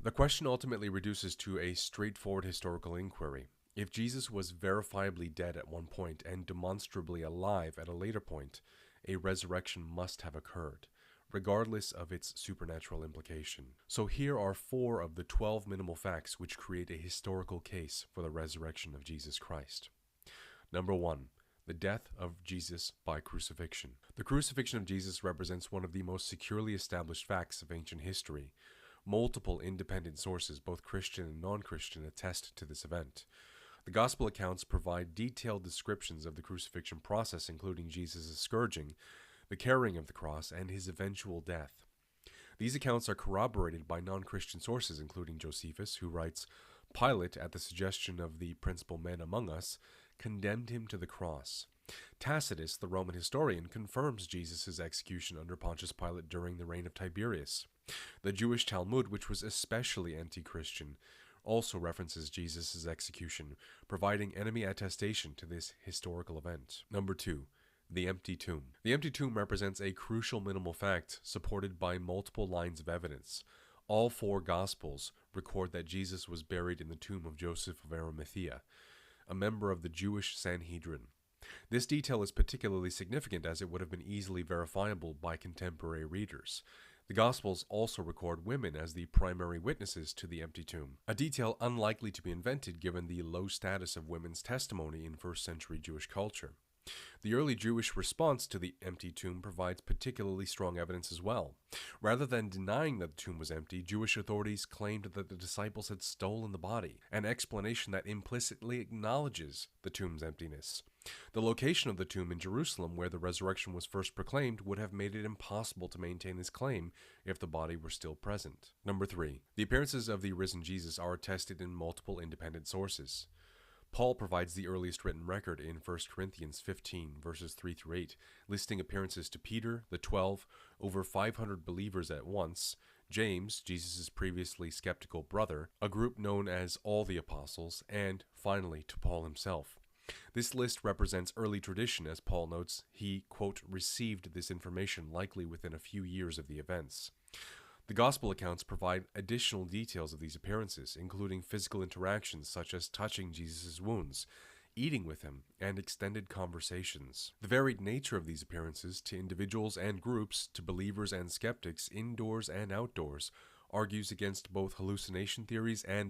The question ultimately reduces to a straightforward historical inquiry. If Jesus was verifiably dead at one point and demonstrably alive at a later point, a resurrection must have occurred, regardless of its supernatural implication. So here are 4 of the 12 minimal facts which create a historical case for the resurrection of Jesus Christ. Number 1. The death of Jesus by crucifixion. The crucifixion of Jesus represents one of the most securely established facts of ancient history. Multiple independent sources, both Christian and non-Christian, attest to this event. The Gospel accounts provide detailed descriptions of the crucifixion process, including Jesus' scourging, the carrying of the cross, and his eventual death. These accounts are corroborated by non-Christian sources, including Josephus, who writes, Pilate, at the suggestion of the principal men among us, condemned him to the cross. Tacitus, the Roman historian, confirms Jesus' execution under Pontius Pilate during the reign of Tiberius. The Jewish Talmud, which was especially anti-Christian, also references Jesus' execution, providing enemy attestation to this historical event. Number 2. The empty tomb. The empty tomb represents a crucial minimal fact supported by multiple lines of evidence. All 4 Gospels record that Jesus was buried in the tomb of Joseph of Arimathea, a member of the Jewish Sanhedrin. This detail is particularly significant as it would have been easily verifiable by contemporary readers. The Gospels also record women as the primary witnesses to the empty tomb, a detail unlikely to be invented given the low status of women's testimony in first-century Jewish culture. The early Jewish response to the empty tomb provides particularly strong evidence as well. Rather than denying that the tomb was empty, Jewish authorities claimed that the disciples had stolen the body, an explanation that implicitly acknowledges the tomb's emptiness. The location of the tomb in Jerusalem, where the resurrection was first proclaimed, would have made it impossible to maintain this claim if the body were still present. Number 3. The appearances of the risen Jesus are attested in multiple independent sources. Paul provides the earliest written record in 1 Corinthians 15, verses 3 through 8, listing appearances to Peter, the 12, over 500 believers at once, James, Jesus' previously skeptical brother, a group known as all the apostles, and, finally, to Paul himself. This list represents early tradition, as Paul notes he, quote, received this information likely within a few years of the events. The Gospel accounts provide additional details of these appearances, including physical interactions such as touching Jesus' wounds, eating with him, and extended conversations. The varied nature of these appearances to individuals and groups, to believers and skeptics, indoors and outdoors, argues against both hallucination theories and